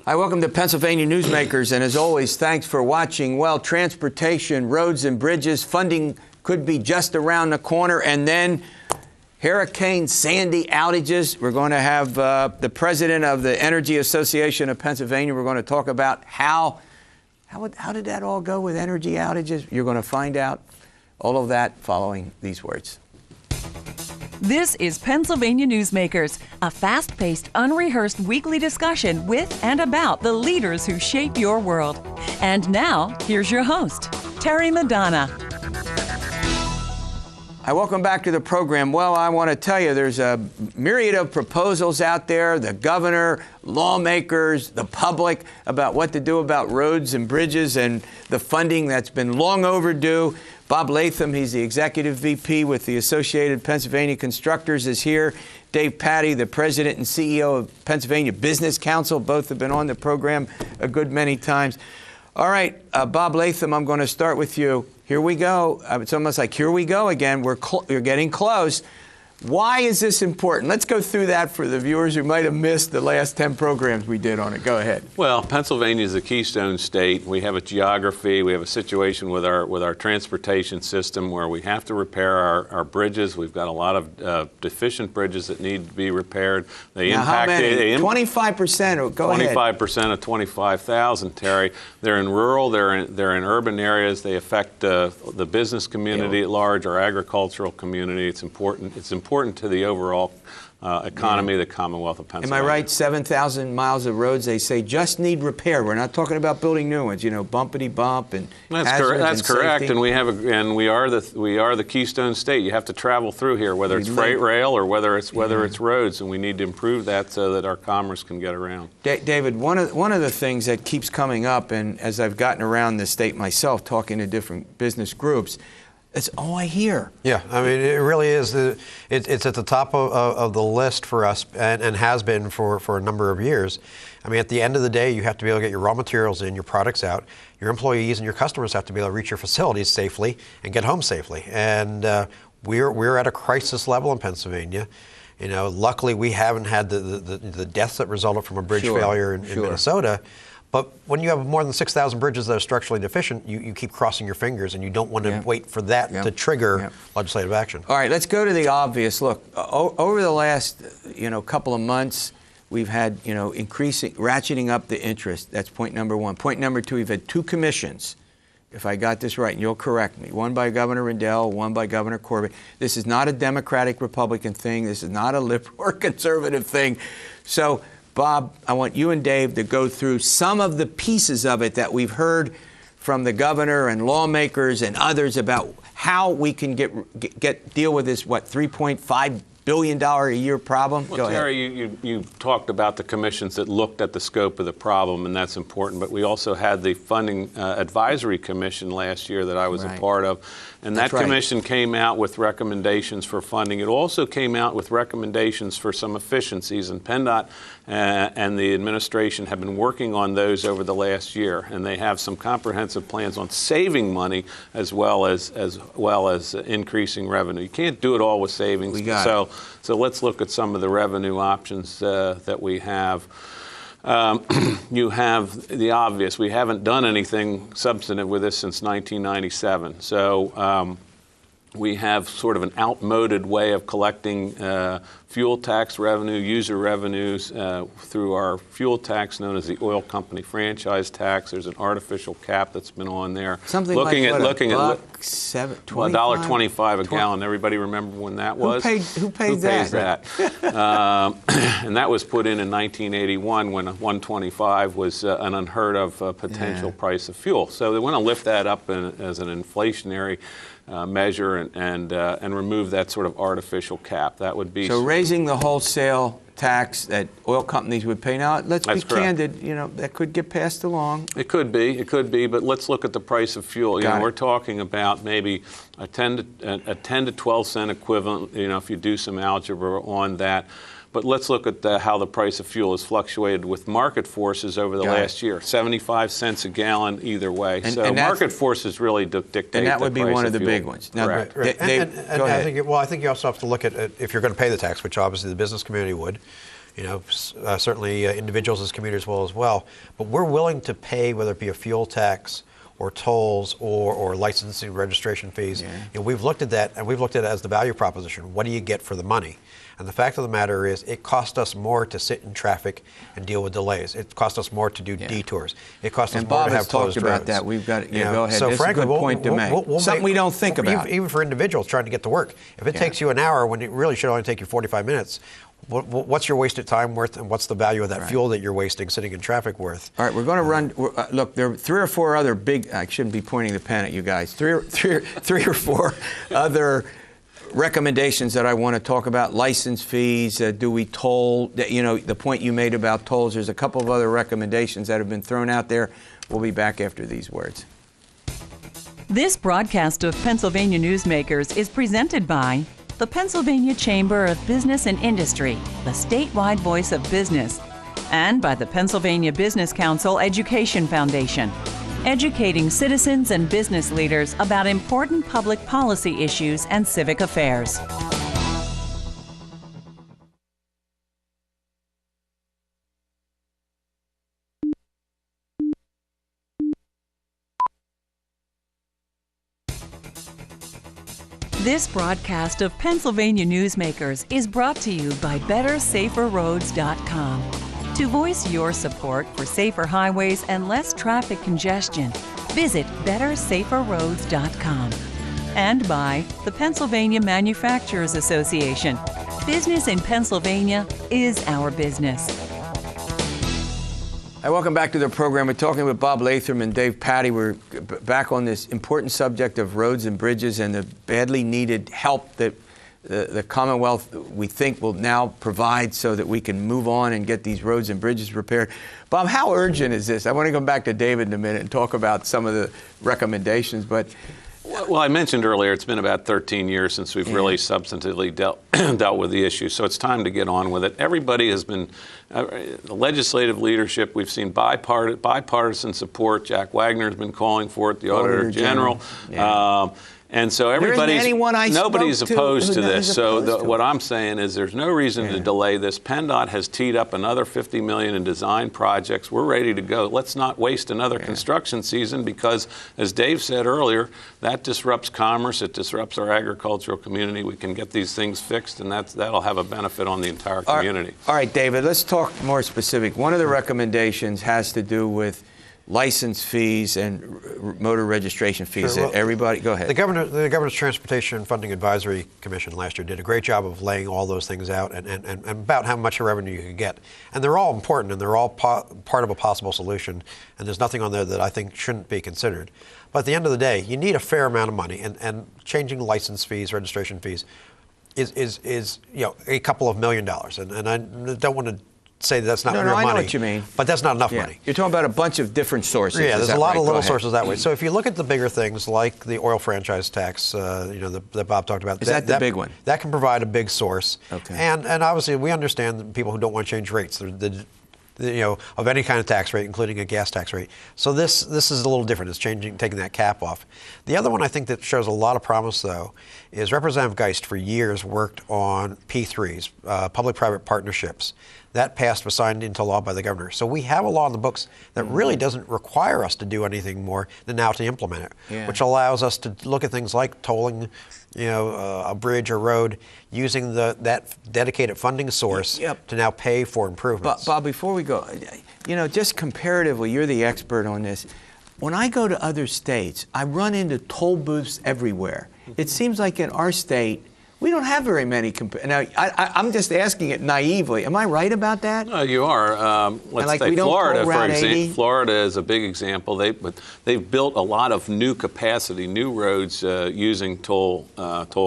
Hi, welcome to Pennsylvania Newsmakers, and as always, thanks for watching. Well, transportation, roads and bridges, funding could be just around the corner, and then Hurricane Sandy outages. We're going to have the president of the Energy Association of Pennsylvania. We're going to talk about how did that all go with energy outages? You're going to find out all of that following these words. This is Pennsylvania Newsmakers, a fast-paced, unrehearsed weekly discussion with and about the leaders who shape your world. And now, here's your host, Terry Madonna. Hi, welcome back to the program. Well, I want to tell you, there's a myriad of proposals out there, the governor, lawmakers, the public, about what to do about roads and bridges and the funding that's been long overdue. Bob Latham, he's the executive VP with the Associated Pennsylvania Constructors, is here. Dave Patti, the president and CEO of Pennsylvania Business Council, both have been on the program a good many times. All right, Bob Latham, I'm going to start with you. Here we go. It's almost like here we go again. We're getting close. Why is this important? Let's go through that for the viewers who might have missed the last 10 programs we did on it. Go ahead. Well, Pennsylvania is a keystone state. We have a geography. We have a situation with our transportation system where we have to repair our bridges. We've got a lot of deficient bridges that need to be repaired. They now, impact how many? 25%. Go ahead. 25% of 25,000, Terry. They're in rural. They're in urban areas. They affect the business community at large, our agricultural community. It's important. It's important to the overall economy of the Commonwealth of Pennsylvania. Am I right? 7,000 miles of roads, they say, just need repair. We're not talking about building new ones, bumpity bump and hazards. That's and correct. Safety. And we are the keystone state. You have to travel through here, whether it's freight rail or whether it's roads, and we need to improve that so that our commerce can get around. David, one of the things that keeps coming up, and as I've gotten around the state myself, talking to different business groups, it's all I hear. Yeah, I mean, it really is. It's at the top of the list for us and has been for a number of years. I mean, at the end of the day, you have to be able to get your raw materials in, your products out. Your employees and your customers have to be able to reach your facilities safely and get home safely. And we're at a crisis level in Pennsylvania. Luckily, we haven't had the deaths that resulted from a bridge failure in Minnesota. But when you have more than 6,000 bridges that are structurally deficient, you keep crossing your fingers, and you don't want to wait for that to trigger legislative action. All right, let's go to the obvious. Look, over the last couple of months, we've had ratcheting up the interest. That's point number one. Point number two, we've had two commissions, if I got this right, and you'll correct me. One by Governor Rendell, one by Governor Corbett. This is not a Democratic-Republican thing. This is not a liberal or conservative thing. So, Bob, I want you and Dave to go through some of the pieces of it that we've heard from the governor and lawmakers and others about how we can deal with this, $3.5 billion a year problem. Well, Terry, you talked about the commissions that looked at the scope of the problem, and that's important. But we also had the Funding Advisory Commission last year that I was a part of. And that commission came out with recommendations for funding. It also came out with recommendations for some efficiencies, and PennDOT and the administration have been working on those over the last year. And they have some comprehensive plans on saving money as well as increasing revenue. You can't do it all with savings. So let's look at some of the revenue options that we have. You have the obvious. We haven't done anything substantive with this since 1997. So we have sort of an outmoded way of collecting fuel tax revenue, user revenues through our fuel tax known as the oil company franchise tax. There's an artificial cap that's been on there. Something looking like $1.25 a gallon. Everybody remember when that was? Who paid that? And that was put in 1981 when $1.25 was an unheard of potential price of fuel. So they want to lift that up as an inflationary measure and remove that sort of artificial cap. That would be so raising the wholesale tax that oil companies would pay. Now, let's be candid. That could get passed along. It could be. But let's look at the price of fuel. We're talking about maybe a 10 to 12 cent equivalent. If you do some algebra on that. But let's look at how the price of fuel has fluctuated with market forces over the last year. 75 cents a gallon either way. So market forces really dictate the price of fuel. And that would be one of the big ones. Now, right. Go ahead. I think you also have to look at if you're going to pay the tax, which obviously the business community would. certainly individuals as commuters will as well. But we're willing to pay, whether it be a fuel tax or tolls or licensing registration fees. Yeah. We've looked at that, and we've looked at it as the value proposition. What do you get for the money? And the fact of the matter is, it costs us more to sit in traffic and deal with delays. It costs us more to do detours. It costs us more to have closed roads. And Bob has talked about that. We've got, go ahead. So That's frankly, a good point to make. Something we don't think about. Even for individuals trying to get to work. If it takes you an hour when it really should only take you 45 minutes, what's your wasted time worth, and what's the value of that fuel that you're wasting sitting in traffic worth? All right, we're going to run. Look, there are 3 or 4 other big. I shouldn't be pointing the pen at you guys. Three or four other recommendations that I want to talk about. License fees. Do we toll? The point you made about tolls. There's a couple of other recommendations that have been thrown out there. We'll be back after these words. This broadcast of Pennsylvania Newsmakers is presented by the Pennsylvania Chamber of Business and Industry, the statewide voice of business, and by the Pennsylvania Business Council Education Foundation, educating citizens and business leaders about important public policy issues and civic affairs. This broadcast of Pennsylvania Newsmakers is brought to you by BetterSaferRoads.com. To voice your support for safer highways and less traffic congestion, visit BetterSaferRoads.com. And by the Pennsylvania Manufacturers Association. Business in Pennsylvania is our business. Hi, welcome back to the program. We're talking with Bob Latham and Dave Patti. We're back on this important subject of roads and bridges and the badly needed help that the Commonwealth, we think, will now provide so that we can move on and get these roads and bridges repaired. Bob, how urgent is this? I want to come back to David in a minute and talk about some of the recommendations, but... Well, I mentioned earlier it's been about 13 years since we've really substantively dealt with the issue, so it's time to get on with it. Everybody has been, legislative leadership, we've seen bipartisan support. Jack Wagner has been calling for it, the Auditor General. And so nobody's opposed to this. So what I'm saying is there's no reason to delay this. PennDOT has teed up another $50 million in design projects. We're ready to go. Let's not waste another construction season because, as Dave said earlier, that disrupts commerce. It disrupts our agricultural community. We can get these things fixed, and that'll have a benefit on the entire community. All right, David, let's talk more specific. One of the recommendations has to do with license fees and motor registration fees. Sure. Well, everybody, go ahead. The Governor's Transportation Funding Advisory Commission last year did a great job of laying all those things out and about how much revenue you could get. And they're all important, and they're all part of a possible solution. And there's nothing on there that I think shouldn't be considered. But at the end of the day, you need a fair amount of money, and changing license fees, registration fees, is a couple of $1 million. And I don't want to say that's not real money. I know what you mean. But that's not enough money. You're talking about a bunch of different sources. Yeah, there's a lot of little sources that way. So if you look at the bigger things like the oil franchise tax, that Bob talked about. Is that the big one? That can provide a big source. Okay. And obviously we understand that people who don't want to change rates, of any kind of tax rate, including a gas tax rate. So this is a little different. It's taking that cap off. The other one I think that shows a lot of promise, though, is Representative Geist for years worked on P3s, public-private partnerships. That passed, was signed into law by the governor. So we have a law in the books that really doesn't require us to do anything more than now to implement it, which allows us to look at things like tolling, a bridge or road, using that dedicated funding source to now pay for improvements. Bob, before we go, just comparatively, you're the expert on this. When I go to other states, I run into toll booths everywhere. It seems like in our state, we don't have very many. Now, I'm just asking it naively. Am I right about that? No, you are. Let's say Florida, for example. Florida is a big example. They've built a lot of new capacity, new roads using toll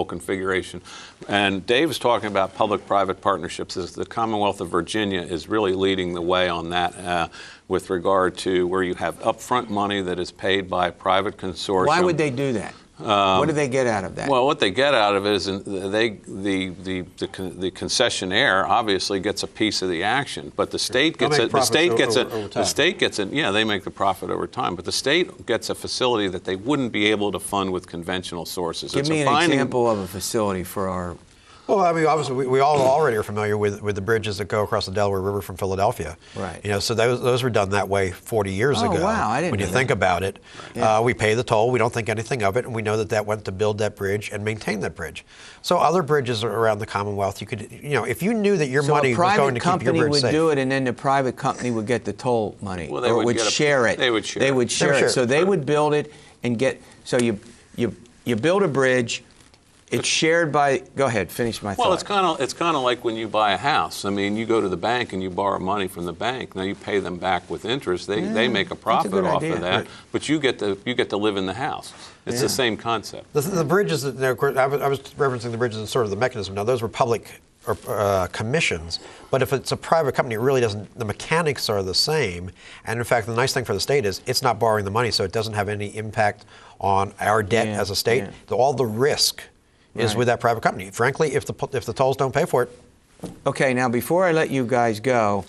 configuration. And Dave is talking about public-private partnerships. The Commonwealth of Virginia is really leading the way on that with regard to where you have upfront money that is paid by a private consortium. Why would they do that? What do they get out of that? Well, what they get out of it is the concessionaire obviously gets a piece of the action, but the state gets they make the profit over time, but the state gets a facility that they wouldn't be able to fund with conventional sources. Give me an example of a facility for our Well, I mean, obviously, we all already are familiar with the bridges that go across the Delaware River from Philadelphia. Right. You know, so those were done that way 40 years ago. Oh, wow, I didn't When you know think that. about it, Yeah. we pay the toll. We don't think anything of it, and we know that went to build that bridge and maintain that bridge. So other bridges around the Commonwealth, you could, you know, if you knew that your money was going to keep your bridge safe. So a private company would do it, and then the private company would get the toll money, Well, they or would share it. They would share. They would share it. So they Sure. would build it and get. So you build a bridge. It's shared by. Go ahead, finish my thought. Well, it's kind of like when you buy a house. I mean, you go to the bank and you borrow money from the bank. Now you pay them back with interest. They make a profit off of that, but you get to live in the house. It's the same concept. The bridges, I was referencing the bridges as sort of the mechanism. Now those were public commissions, but if it's a private company, it really doesn't. The mechanics are the same, and in fact, the nice thing for the state is it's not borrowing the money, so it doesn't have any impact on our debt as a state. All the risk is with that private company. Frankly, if the tolls don't pay for it. Okay, now before I let you guys go,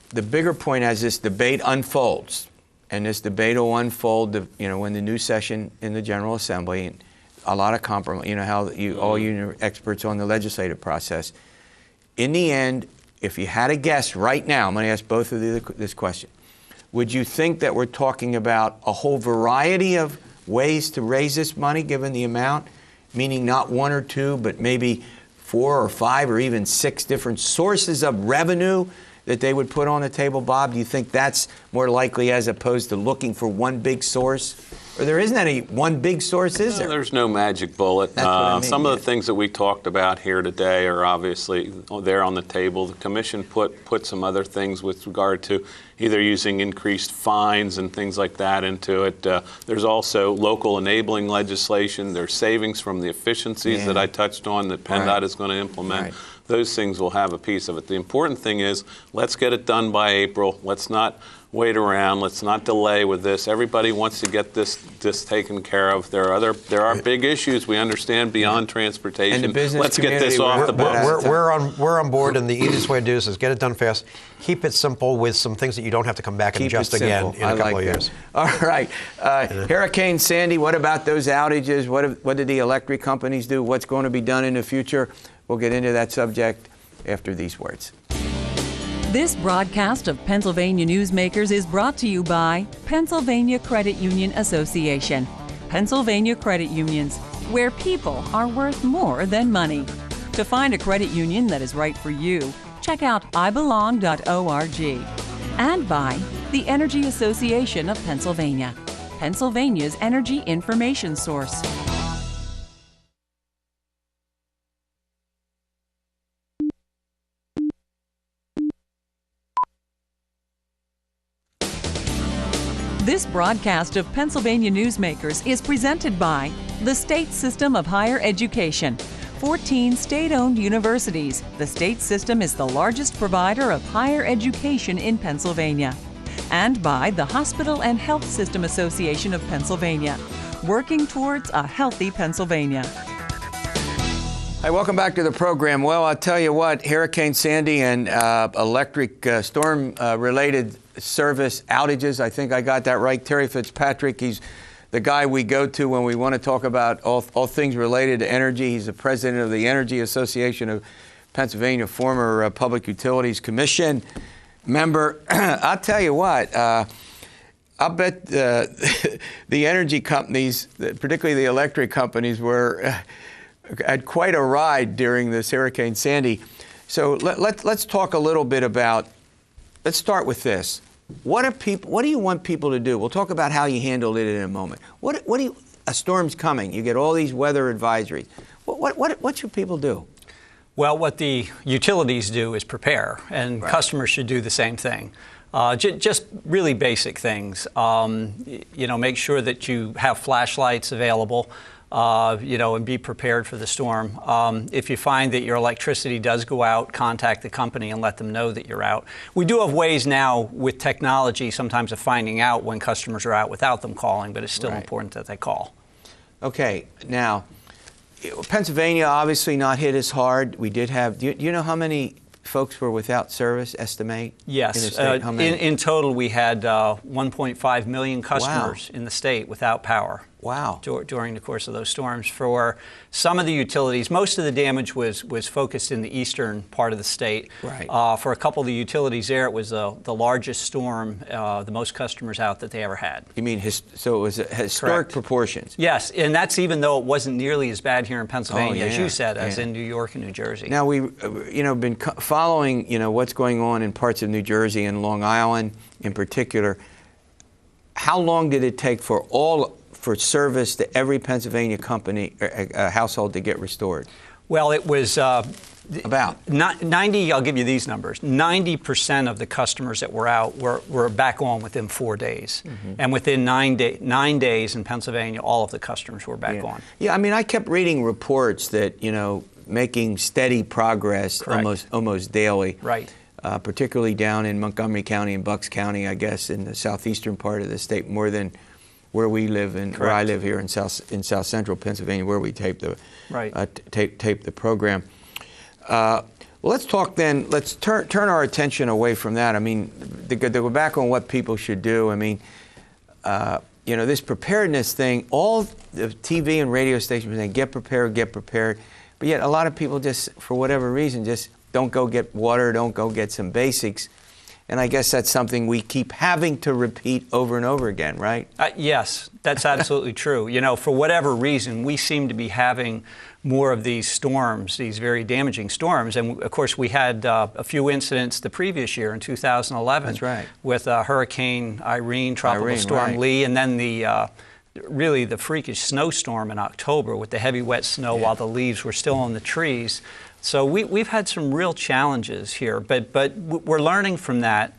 the bigger point as this debate unfolds, and this debate will unfold, when the new session in the General Assembly, and a lot of compromise. You know how all you are experts on the legislative process. In the end, if you had a guess right now, I'm going to ask both of you this question. Would you think that we're talking about a whole variety of ways to raise this money given the amount, meaning not one or two, but maybe 4 or 5 or even 6 different sources of revenue that they would put on the table? Bob, do you think that's more likely as opposed to looking for one big source? Or there isn't any one big source, is there? There's no magic bullet. That's what I mean, some of the things that we talked about here today are obviously there on the table. The commission put some other things with regard to either using increased fines and things like that into it. There's also local enabling legislation. There's savings from the efficiencies that I touched on that PennDOT is going to implement. Right. Those things will have a piece of it. The important thing is let's get it done by April. Let's not wait around. Let's not delay with this. Everybody wants to get this taken care of. There are big issues we understand beyond transportation. And the business Let's get this off the books. We're on board, and the easiest way to do this is get it done fast. Keep it simple with some things that you don't have to come back and adjust again in a couple of years. All right. Hurricane Sandy, what about those outages? What did the electric companies do? What's going to be done in the future? We'll get into that subject after these words. This broadcast of Pennsylvania Newsmakers is brought to you by Pennsylvania Credit Union Association. Pennsylvania Credit Unions, where people are worth more than money. To find a credit union that is right for you, check out ibelong.org. And by the Energy Association of Pennsylvania, Pennsylvania's energy information source. This broadcast of Pennsylvania Newsmakers is presented by the State System of Higher Education. 14 state-owned universities. The state system is the largest provider of higher education in Pennsylvania. And by the Hospital and Health System Association of Pennsylvania, working towards a healthy Pennsylvania. Hi, welcome back to the program. Well, I'll tell you what, Hurricane Sandy and electric storm-related service outages, I think I got that right. Terry Fitzpatrick, he's the guy we go to when we want to talk about all things related to energy. He's the president of the Energy Association of Pennsylvania, former Public Utilities Commission member. I'll tell you what, I'll bet the energy companies, particularly the electric companies, had quite a ride during this Hurricane Sandy. So let's talk a little bit about, let's start with this. What do you want people to do? We'll talk about how you handled it in a moment. A storm's coming. You get all these weather advisories. What should people do? Well, what the utilities do is prepare, and customers should do the same thing. Just really basic things. Make sure that you have flashlights available. And be prepared for the storm. If you find that your electricity does go out, contact the company and let them know that you're out. We do have ways now with technology sometimes of finding out when customers are out without them calling, but it's still important that they call. Okay, now, Pennsylvania obviously not hit as hard. We did have, do you know how many folks were without service, estimate? Yes. In the state? How many? In total, we had 1.5 million customers in the state without power. Wow. During the course of those storms. For some of the utilities, most of the damage was focused in the eastern part of the state. Right. For a couple of the utilities there, it was the largest storm, the most customers out that they ever had. You mean, so it was historic proportions? Yes, and that's even though it wasn't nearly as bad here in Pennsylvania, as you said, as in New York and New Jersey. Now, we've been following, what's going on in parts of New Jersey and Long Island in particular. How long did it take for service to every Pennsylvania company, household to get restored? Well, it was about 90. I'll give you these numbers. 90% of the customers that were out were back on within 4 days, and within 9 days in Pennsylvania, all of the customers were back on. Yeah, I mean, I kept reading reports that making steady progress almost daily. Right. Particularly down in Montgomery County and Bucks County, I guess, in the southeastern part of the state, more than where we live and where I live here in South Central Pennsylvania, where we tape the tape the program. Well, let's talk then. Let's turn our attention away from that. I mean, to go back on what people should do. I mean, this preparedness thing. All the TV and radio stations saying, get prepared, but yet a lot of people just, for whatever reason, just don't go get water, don't go get some basics. And I guess that's something we keep having to repeat over and over again, right? Yes, that's absolutely true. For whatever reason, we seem to be having more of these storms, these very damaging storms. And of course, we had a few incidents the previous year in 2011. That's right. With Hurricane Irene, Tropical Storm Lee, and then really the freakish snowstorm in October with the heavy wet snow while the leaves were still on the trees. So we've had some real challenges here, but we're learning from that,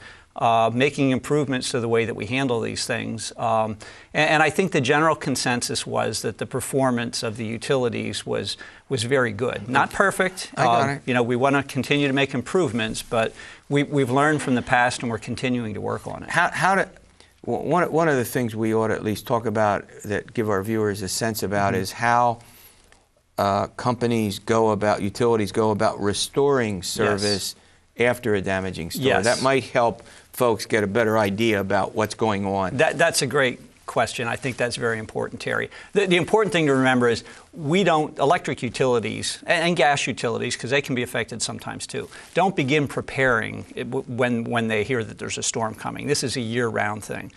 making improvements to the way that we handle these things. And I think the general consensus was that the performance of the utilities was very good. Not perfect. I got it. We want to continue to make improvements, but we've learned from the past and we're continuing to work on it. One of the things we ought to at least talk about that give our viewers a sense about is how utilities go about restoring service after a damaging storm. Yes. That might help folks get a better idea about what's going on. That's a great question. I think that's very important, Terry. The important thing to remember is electric utilities and gas utilities, because they can be affected sometimes too, don't begin preparing when they hear that there's a storm coming. This is a year-round thing.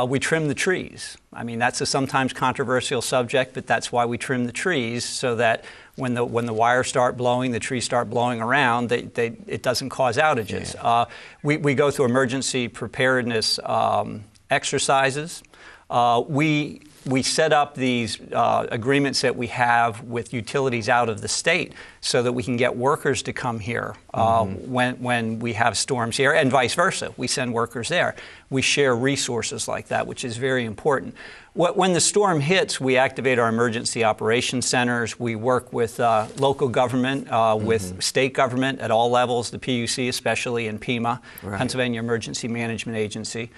We trim the trees. I mean, that's a sometimes controversial subject, but that's why we trim the trees, so that when the wires start blowing, the trees start blowing around, it doesn't cause outages. Yeah. We go through emergency preparedness exercises. We set up these agreements that we have with utilities out of the state so that we can get workers to come here when we have storms here, and vice versa. We send workers there. We share resources like that, which is very important. When the storm hits, we activate our emergency operations centers. We work with local government, with state government at all levels, the PUC especially, and PEMA, Pennsylvania Emergency Management Agency.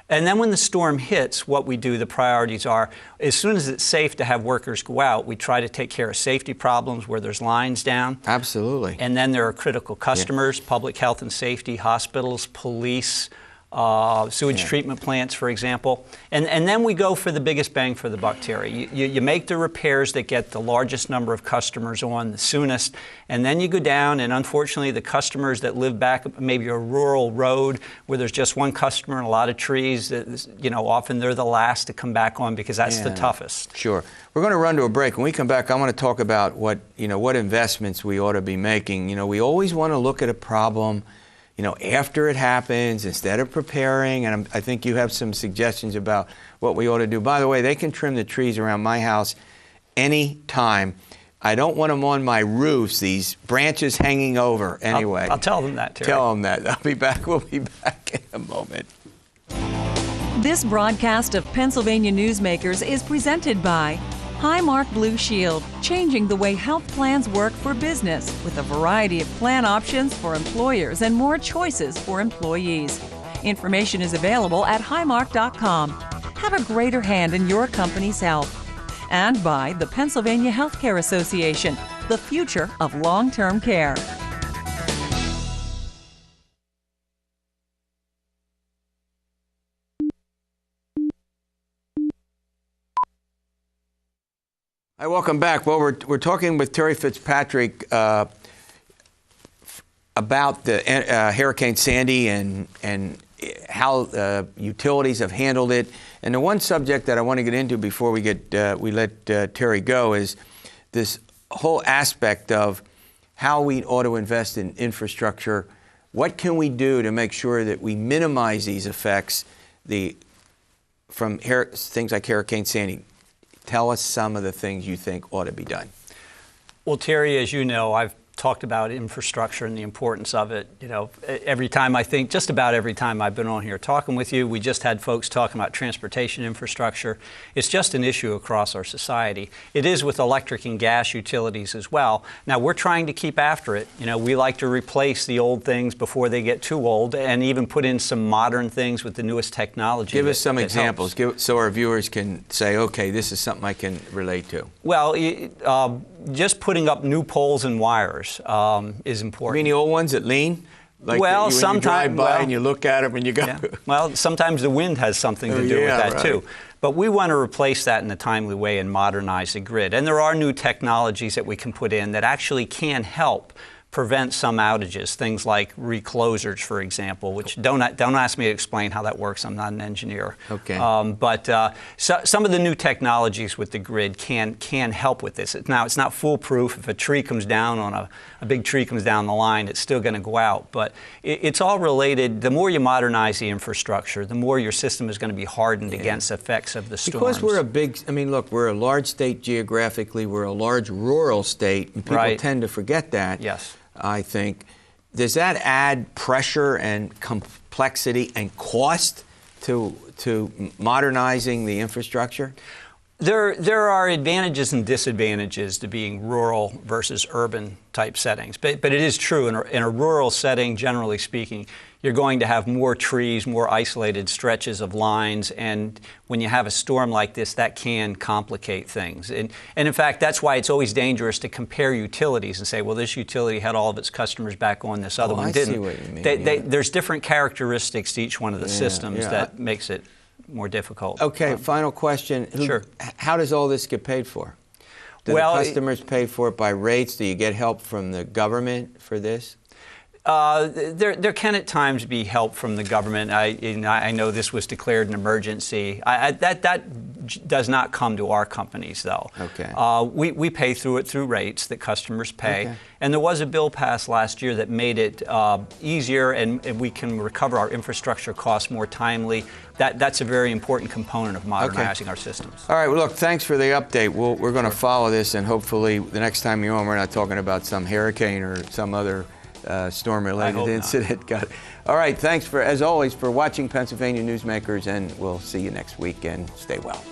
And then when the storm hits, what we do, the priorities are, as soon as it's safe to have workers go out, we try to take care of safety problems where there's lines down. Absolutely. And then there are critical customers, public health and safety, hospitals, police, sewage treatment plants, for example. And then we go for the biggest bang for the buck, Terry. You make the repairs that get the largest number of customers on the soonest, and then you go down, and unfortunately the customers that live back maybe a rural road where there's just one customer and a lot of trees, often they're the last to come back on because that's the toughest. Sure. We're going to run to a break. When we come back, I want to talk about what investments we ought to be making. We always want to look at a problem after it happens instead of preparing, and I think you have some suggestions about what we ought to do. By the way, they can trim the trees around my house any time. I don't want them on my roofs, these branches hanging over anyway. I'll tell them that, Terry. Tell them that. I'll be back. We'll be back in a moment. This broadcast of Pennsylvania Newsmakers is presented by Highmark Blue Shield, changing the way health plans work for business with a variety of plan options for employers and more choices for employees. Information is available at highmark.com. Have a greater hand in your company's health. And by the Pennsylvania Healthcare Association, the future of long-term care. Hi, welcome back. Well, we're talking with Terry Fitzpatrick about the Hurricane Sandy and how utilities have handled it. And the one subject that I want to get into before we let Terry go is this whole aspect of how we ought to invest in infrastructure. What can we do to make sure that we minimize these effects from things like Hurricane Sandy? Tell us some of the things you think ought to be done. Well, Terry, as you know, I've talked about infrastructure and the importance of it. You know, just about every time I've been on here talking with you, we just had folks talking about transportation infrastructure. It's just an issue across our society. It is with electric and gas utilities as well. Now, we're trying to keep after it. You know, we like to replace the old things before they get too old and even put in some modern things with the newest technology. Give us some examples so our viewers can say, okay, this is something I can relate to. Well, just putting up new poles and wires is important. You mean the old ones that lean? Like well, sometimes you drive by and you look at them and you go. Yeah. Well, sometimes the wind has something to do with that too. But we want to replace that in a timely way and modernize the grid. And there are new technologies that we can put in that actually can help prevent some outages, things like reclosers, for example, which don't ask me to explain how that works. I'm not an engineer. Okay. But some of the new technologies with the grid can help with this. Now, it's not foolproof. If a tree comes down on a big tree comes down the line, it's still going to go out. But it's all related. The more you modernize the infrastructure, the more your system is going to be hardened against effects of the storms. Because we're a large state geographically. We're a large rural state, and people tend to forget that. Yes. I think. Does that add pressure and complexity and cost to modernizing the infrastructure? There are advantages and disadvantages to being rural versus urban type settings. But it is true, in a rural setting, generally speaking, you're going to have more trees, more isolated stretches of lines, and when you have a storm like this, that can complicate things. And in fact, that's why it's always dangerous to compare utilities and say, well, this utility had all of its customers back on, this other one didn't. I see what you mean. There's different characteristics to each one of the systems that makes it more difficult. Okay, final question. Sure. How does all this get paid for? Do the customers pay for it by rates? Do you get help from the government for this? There can at times be help from the government. I know this was declared an emergency. That does not come to our companies, though. Okay. We pay through rates that customers pay. Okay. And there was a bill passed last year that made it easier, and we can recover our infrastructure costs more timely. That's a very important component of modernizing our systems. All right. Well, look, thanks for the update. We're going to follow this, and hopefully the next time you're on, we're not talking about some hurricane or some other storm-related incident. Got it. All right. Thanks as always, for watching Pennsylvania Newsmakers, and we'll see you next week, and stay well.